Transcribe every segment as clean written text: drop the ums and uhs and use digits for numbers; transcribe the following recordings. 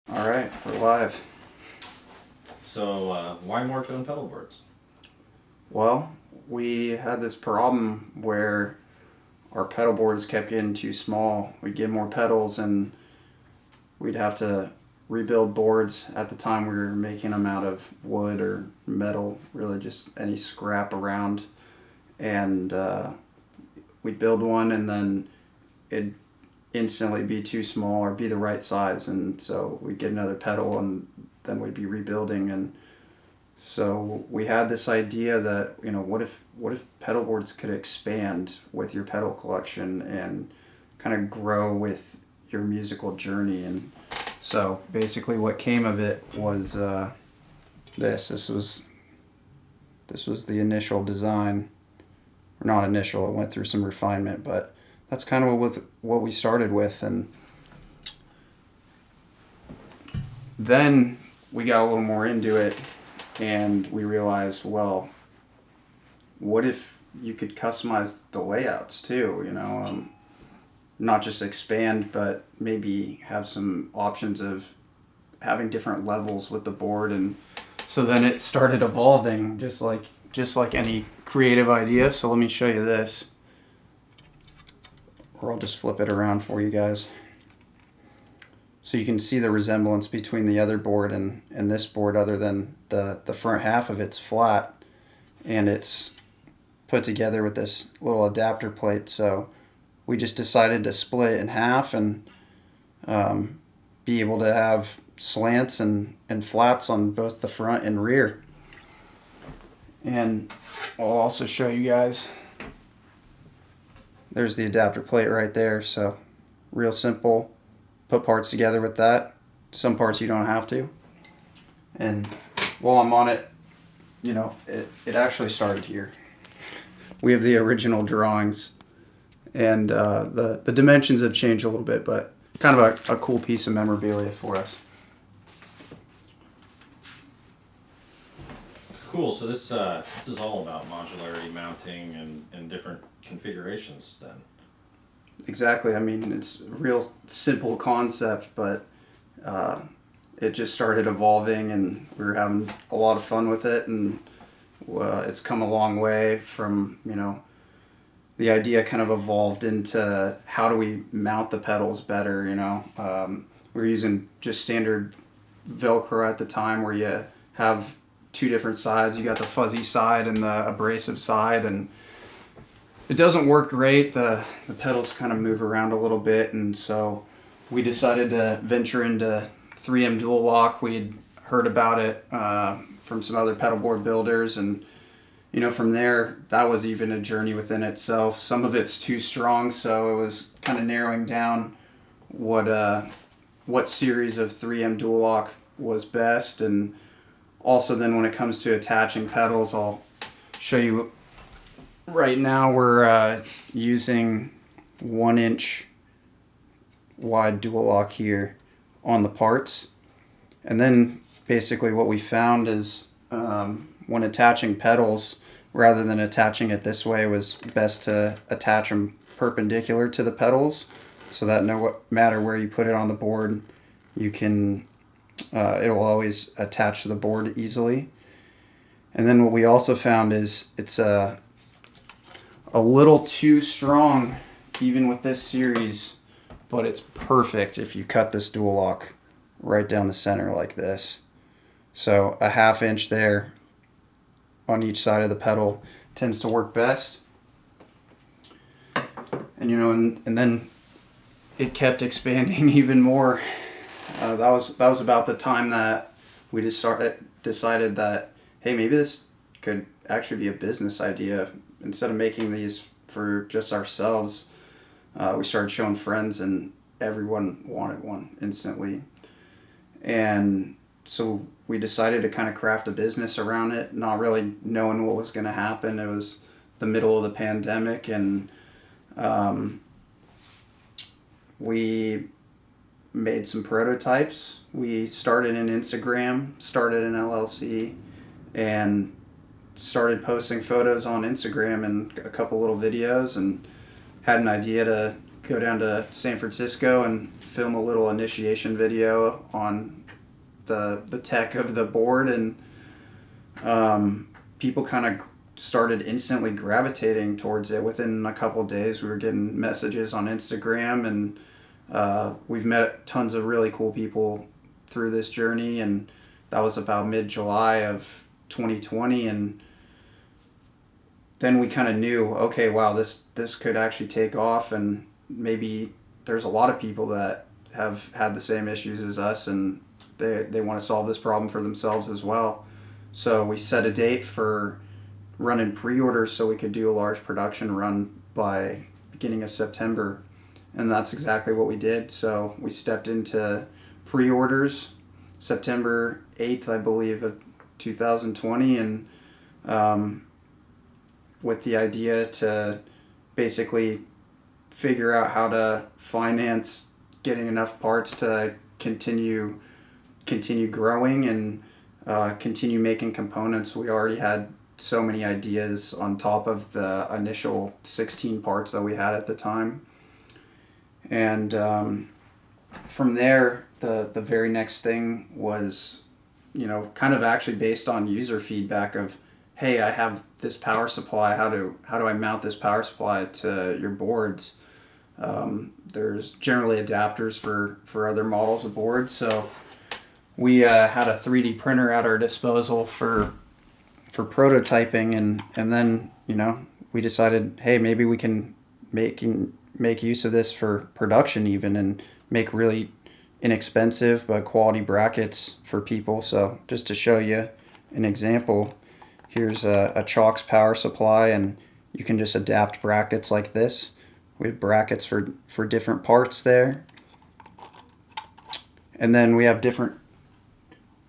All right, we're live. So, why Morton Pedalboards? Well, we had this problem where our pedal boards kept getting too small. We'd get more pedals and we'd have to rebuild boards. At the time, we were making them out of wood or metal, really just any scrap around. And we'd build one and then it'd instantly be too small or be the right size. And so we'd get another pedal and then we'd be rebuilding. And so we had this idea that, what if pedal boards could expand with your pedal collection and kind of grow with your musical journey. And so basically what came of it was this was the initial design, or not initial, it went through some refinement, but that's kind of what we started with. And then we got a little more into it and we realized, well, what if you could customize the layouts too, not just expand, but maybe have some options of having different levels with the board. And so then it started evolving just like any creative idea. So let me show you this, or I'll just flip it around for you guys. So you can see the resemblance between the other board and this board, other than the front half of it's flat and it's put together with this little adapter plate. So we just decided to split it in half and be able to have slants and flats on both the front and rear. And I'll also show you guys, there's the adapter plate right there. So real simple. Put parts together with that. Some parts you don't have to. And while I'm on it, it actually started here. We have the original drawings, and the dimensions have changed a little bit, but kind of a cool piece of memorabilia for us. Cool. So this is all about modularity, mounting, and different configurations. Then. Exactly. I mean, it's a real simple concept, but it just started evolving, and we were having a lot of fun with it, and it's come a long way from, the idea kind of evolved into how do we mount the pedals better, we were using just standard Velcro at the time, where you have two different sides. You got the fuzzy side and the abrasive side, and it doesn't work great. The pedals kind of move around a little bit, and so we decided to venture into 3M dual lock. We'd heard about it from some other pedalboard builders, and from there, that was even a journey within itself. Some of it's too strong, so it was kind of narrowing down what series of 3M dual lock was best. And also then when it comes to attaching pedals, I'll show you. Right now we're using 1-inch wide dual lock here on the parts. And then basically what we found is when attaching pedals, rather than attaching it this way, it was best to attach them perpendicular to the pedals, so that no matter where you put it on the board, you can it'll always attach to the board easily. And then what we also found is it's a little too strong even with this series, but it's perfect if you cut this dual lock right down the center like this. So a 1/2 inch there on each side of the pedal tends to work best. And and then it kept expanding even more. That was about the time that we decided that, hey, maybe this could actually be a business idea. Instead of making these for just ourselves, we started showing friends, and everyone wanted one instantly. And so we decided to kind of craft a business around it, not really knowing what was going to happen. It was the middle of the pandemic, and we made some prototypes. We started an Instagram, started an LLC, and started posting photos on Instagram and a couple little videos, and had an idea to go down to San Francisco and film a little initiation video on the tech of the board, and people kind of started instantly gravitating towards it. Within a couple of days, we were getting messages on Instagram, and we've met tons of really cool people through this journey, and that was about mid-July of 2020, and then we kind of knew, okay, wow, this could actually take off, and maybe there's a lot of people that have had the same issues as us, and they want to solve this problem for themselves as well. So we set a date for running pre-orders so we could do a large production run by beginning of September, and that's exactly what we did. So we stepped into pre-orders September 8th, I believe, of 2020, and with the idea to basically figure out how to finance getting enough parts to continue growing and continue making components. We already had so many ideas on top of the initial 16 parts that we had at the time. And from there, the very next thing was, kind of actually based on user feedback of, hey, I have this power supply. How do I mount this power supply to your boards? There's generally adapters for other models of boards. So we had a 3D printer at our disposal for prototyping, and then we decided, hey, maybe we can make use of this for production even, and make really inexpensive but quality brackets for people. So just to show you an example, here's a Chalks power supply, and you can just adapt brackets like this. We have brackets for different parts there, and then we have different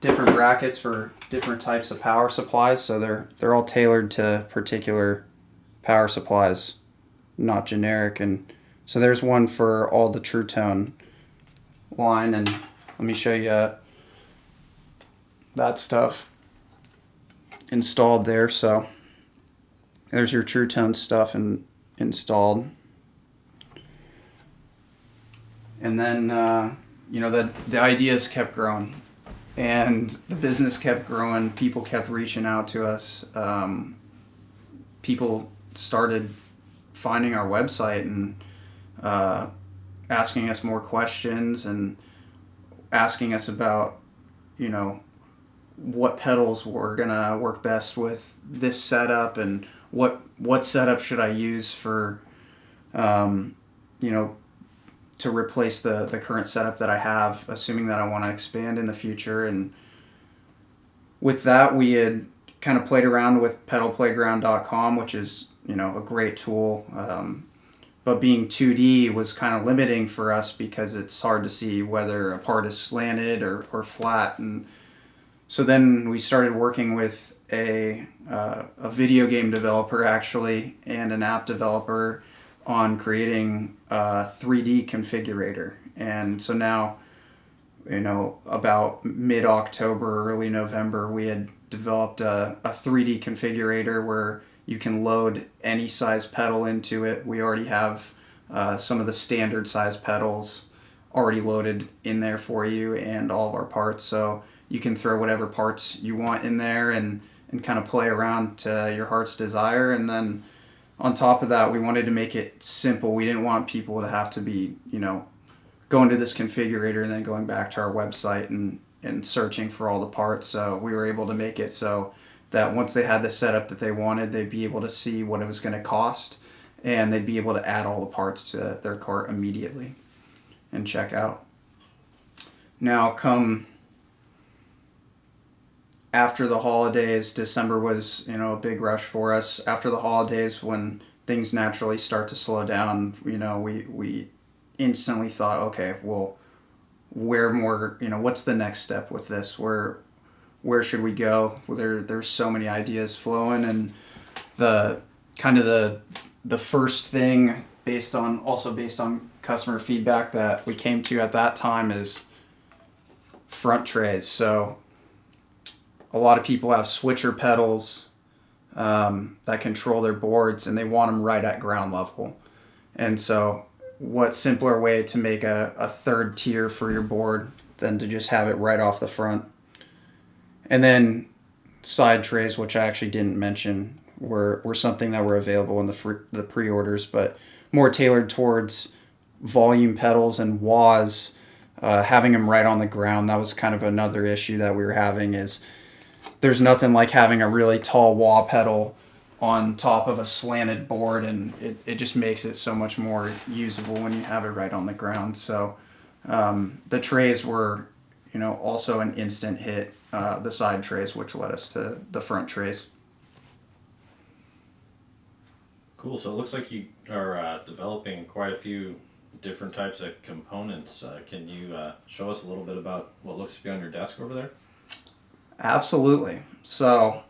brackets for different types of power supplies. So they're all tailored to particular power supplies, not generic. And so there's one for all the True Tone line, and let me show you that stuff installed there. So there's your True Tone stuff installed, and then the ideas kept growing, and the business kept growing. People kept reaching out to us. People started finding our website and asking us more questions, and asking us about what pedals were gonna work best with this setup, and what setup should I use for to replace the current setup that I have, assuming that I want to expand in the future. And with that, we had kind of played around with pedalplayground.com, which is a great tool, but being 2D was kind of limiting for us because it's hard to see whether a part is slanted or flat. And so then we started working with a video game developer actually, and an app developer on creating a 3D configurator. And so now, about mid-October, early November, we had developed a 3D configurator where you can load any size pedal into it. We already have some of the standard size pedals already loaded in there for you, and all of our parts. So you can throw whatever parts you want in there and kind of play around to your heart's desire. And then on top of that, we wanted to make it simple. We didn't want people to have to be, going to this configurator and then going back to our website and searching for all the parts. So we were able to make it so that once they had the setup that they wanted, they'd be able to see what it was going to cost, and they'd be able to add all the parts to their cart immediately and check out. Now, come after the holidays, December was, a big rush for us. After the holidays, when things naturally start to slow down, we instantly thought, okay, well, what's the next step with this? Where should we go? Well, there's so many ideas flowing, and the first thing based on customer feedback that we came to at that time is front trays. So a lot of people have switcher pedals that control their boards, and they want them right at ground level. And so what simpler way to make a third tier for your board than to just have it right off the front. And then side trays, which I actually didn't mention, were something that were available in the pre-orders, but more tailored towards volume pedals and wahs. Having them right on the ground, that was kind of another issue that we were having. Is there's nothing like having a really tall wah pedal on top of a slanted board, and it just makes it so much more usable when you have it right on the ground. So the trays were, also an instant hit, the side trays, which led us to the front trays. Cool. So it looks like you are developing quite a few different types of components. Can you show us a little bit about what looks to be on your desk over there? Absolutely. So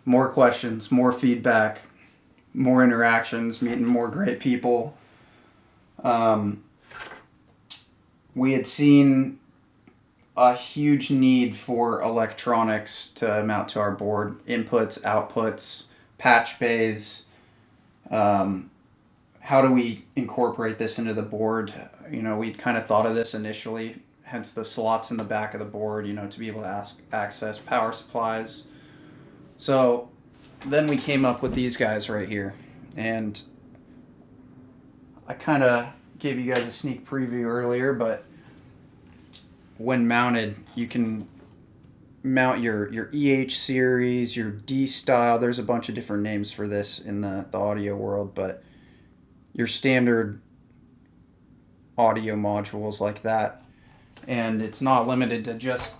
more questions, more feedback, more interactions, meeting more great people. We had seen a huge need for electronics to mount to our board, inputs, outputs, patch bays. How do we incorporate this into the board? We'd kind of thought of this initially, hence the slots in the back of the board, to be able to access power supplies. So then we came up with these guys right here. And I kind of gave you guys a sneak preview earlier, but when mounted, you can mount your EH series, your D style. There's a bunch of different names for this in the audio world, but your standard audio modules like that. And it's not limited to just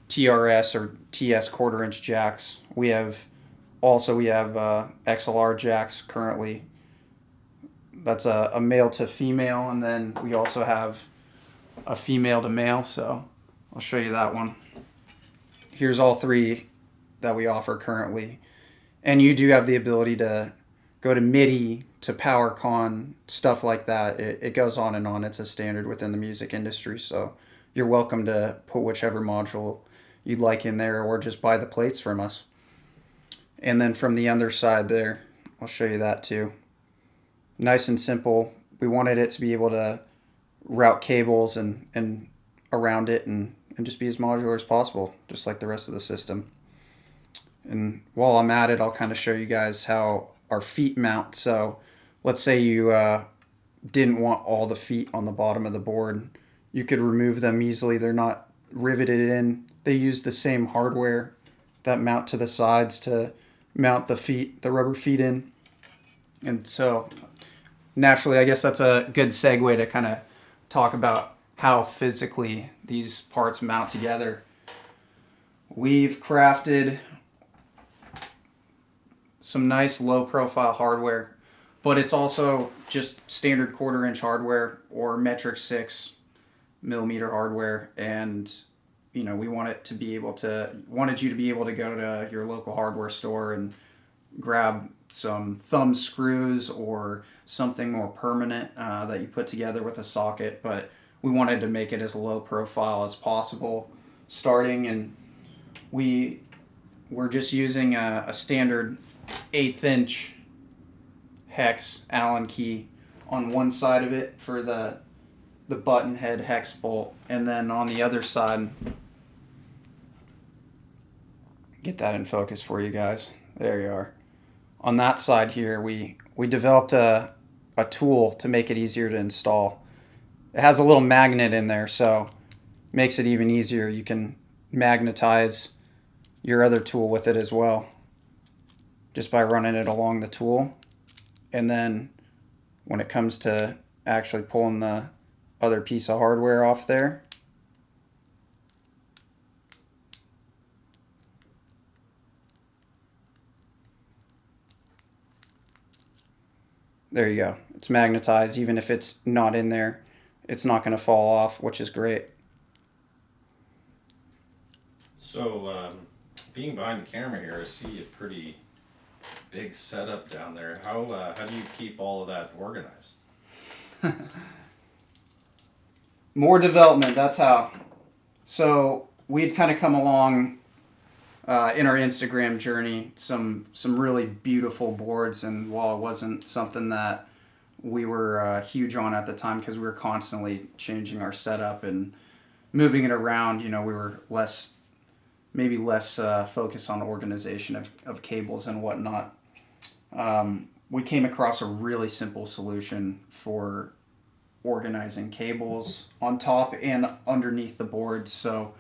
TRS or TS quarter-inch jacks. We have XLR jacks currently. That's a male to female, and then we also have a female to male, so I'll show you that one. Here's all three that we offer currently. And you do have the ability to go to MIDI, to PowerCon, stuff like that. It goes on and on. It's a standard within the music industry, so you're welcome to put whichever module you'd like in there, or just buy the plates from us. And then from the other side there, I'll show you that too. Nice and simple. We wanted it to be able to route cables and around it and just be as modular as possible, just like the rest of the system. And while I'm at it, I'll kind of show you guys how our feet mount. So let's say you didn't want all the feet on the bottom of the board. You could remove them easily. They're not riveted in. They use the same hardware that mount to the sides to mount the feet, the rubber feet in. And so naturally, I guess that's a good segue to kind of talk about how physically these parts mount together. We've crafted some nice low profile hardware, but it's also just standard quarter-inch hardware or metric 6 millimeter hardware. And we wanted you to be able to go to your local hardware store and grab some thumb screws or something more permanent that you put together with a socket. But we wanted to make it as low profile as possible starting, and we're just using a standard 1/8 inch hex Allen key on one side of it for the button head hex bolt, and then on the other side, get that in focus for you guys. There you are. On that side here, we developed a tool to make it easier to install. It has a little magnet in there, so makes it even easier. You can magnetize your other tool with it as well, just by running it along the tool. And then when it comes to actually pulling the other piece of hardware off there, there you go. It's magnetized. Even if it's not in there, it's not going to fall off, which is great. So, being behind the camera here, I see a pretty big setup down there. How do you keep all of that organized? More development, that's how. So we'd kind of come along in our Instagram journey some really beautiful boards, and while it wasn't something that we were huge on at the time because we were constantly changing our setup and moving it around, we were less focused on organization of cables and whatnot. We came across a really simple solution for organizing cables on top and underneath the board. So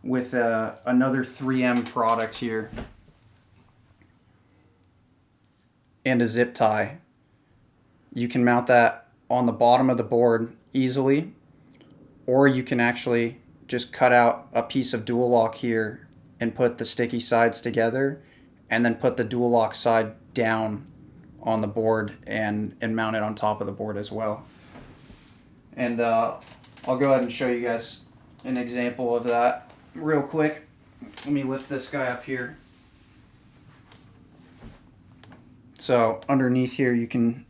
with another 3M product here and a zip tie, you can mount that on the bottom of the board easily, or you can actually just cut out a piece of dual lock here and put the sticky sides together, and then put the dual lock side down on the board and mount it on top of the board as well. And I'll go ahead and show you guys an example of that real quick. Let me lift this guy up here. So underneath here you can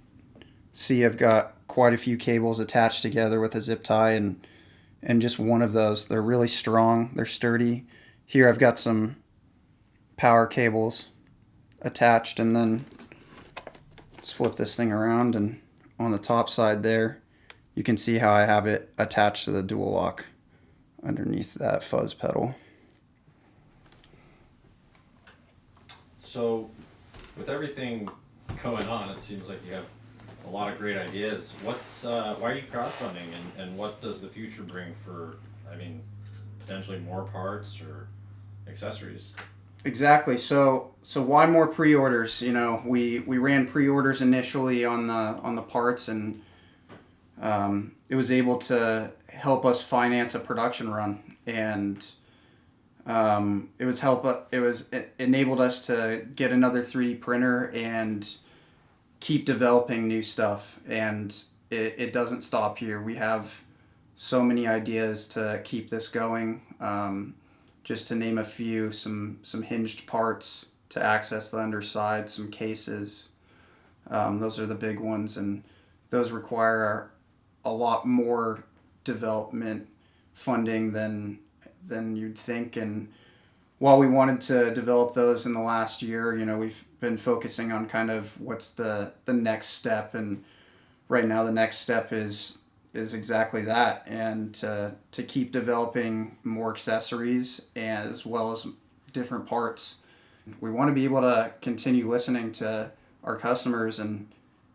see I've got quite a few cables attached together with a zip tie, and just one of those. They're really strong, they're sturdy. Here I've got some power cables attached, and then let's flip this thing around, and on the top side there you can see how I have it attached to the dual lock underneath that fuzz pedal. So with everything going on, it seems like you have a lot of great ideas. Why are you crowdfunding, and what does the future bring for, potentially more parts or accessories? Exactly. So why more pre-orders? We ran pre-orders initially on the parts, and it was able to help us finance a production run, and it enabled us to get another 3D printer and keep developing new stuff. And it doesn't stop here. We have so many ideas to keep this going. Just to name a few, some hinged parts to access the underside, some cases. Those are the big ones, and those require a lot more development funding than you'd think. And while we wanted to develop those in the last year, we've been focusing on kind of what's the next step, and right now the next step is exactly that, and to keep developing more accessories as well as different parts. We want to be able to continue listening to our customers and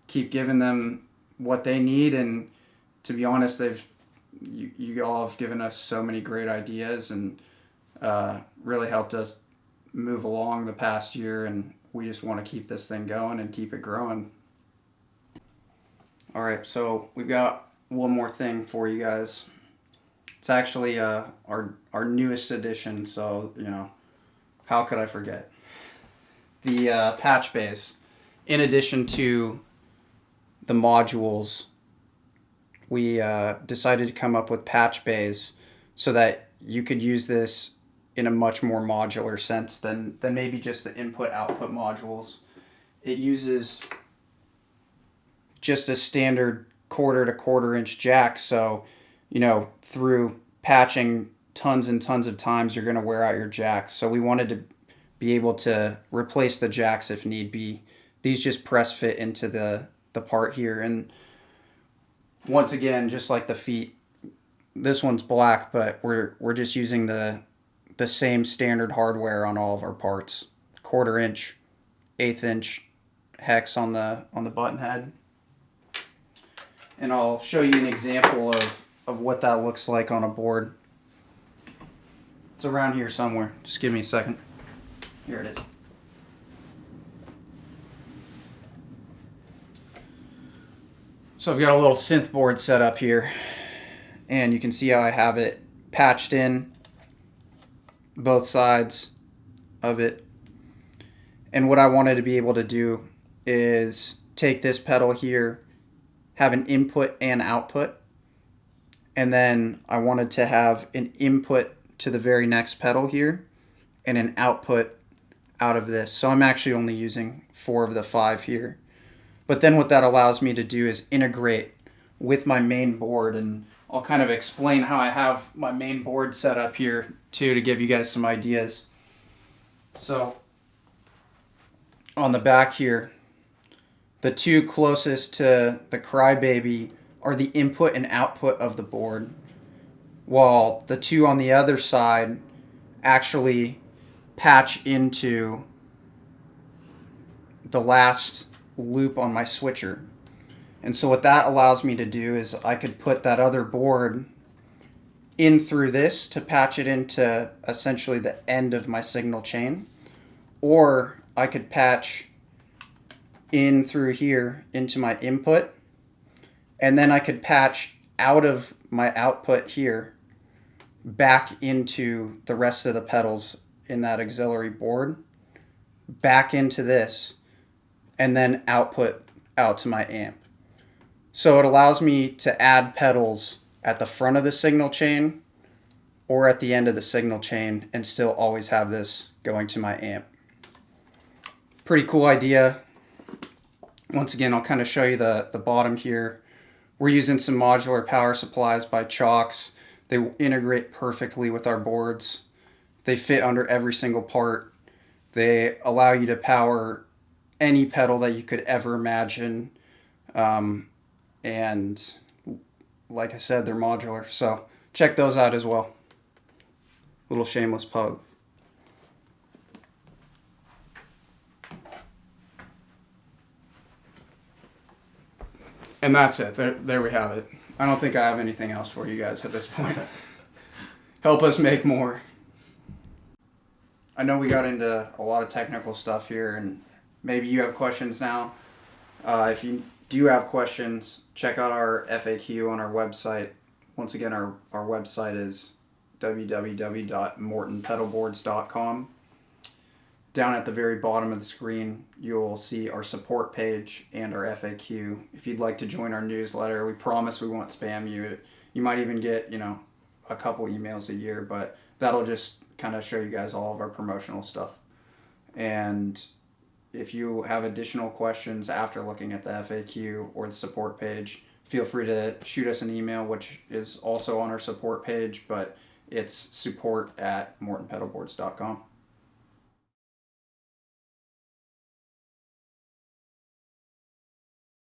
keep giving them what they need. And to be honest, you all have given us so many great ideas, and really helped us move along the past year, and we just want to keep this thing going and keep it growing. All right, so we've got one more thing for you guys. It's actually our newest addition, so how could I forget? The patch bays. In addition to the modules, we decided to come up with patch bays so that you could use this in a much more modular sense than maybe just the input-output modules. It uses just a standard quarter to quarter inch jack, so through patching tons and tons of times you're going to wear out your jacks. So we wanted to be able to replace the jacks if need be. These just press fit into the part here, and once again, just like the feet, this one's black, but we're just using the same standard hardware on all of our parts. Quarter inch, eighth inch hex on the button head. And I'll show you an example of what that looks like on a board. It's around here somewhere. Just give me a second. Here it is. So I've got a little synth board set up here, and you can see how I have it patched in both sides of it. And what I wanted to be able to do is take this pedal here, have an input and output, and then I wanted to have an input to the very next pedal here and an output out of this. So I'm actually only using 4 of the 5 here. But then what that allows me to do is integrate with my main board, and I'll kind of explain how I have my main board set up here too, to give you guys some ideas. So on the back here, the two closest to the Crybaby are the input and output of the board, while the two on the other side actually patch into the last loop on my switcher. And so what that allows me to do is I could put that other board in through this to patch it into essentially the end of my signal chain, or I could patch in through here into my input, and then I could patch out of my output here back into the rest of the pedals in that auxiliary board, back into this, and then output out to my amp. So it allows me to add pedals at the front of the signal chain or at the end of the signal chain and still always have this going to my amp. Pretty cool idea. Once again, I'll kind of show you the bottom here. We're using some modular power supplies by Chalks. They integrate perfectly with our boards. They fit under every single part. They allow you to power any pedal that you could ever imagine. And like I said, they're modular. So check those out as well. Little shameless plug. And that's it. There we have it. I don't think I have anything else for you guys at this point. Help us make more. I know we got into a lot of technical stuff here, and maybe you have questions now. If you do have questions, check out our FAQ on our website. Once again, our website is www.mortonpedalboards.com. Down at the very bottom of the screen, you'll see our support page and our FAQ. If you'd like to join our newsletter, we promise we won't spam you. You might even get, a couple emails a year, but that'll just kind of show you guys all of our promotional stuff. And if you have additional questions after looking at the FAQ or the support page, feel free to shoot us an email, which is also on our support page, but it's support@mortonpedalboards.com.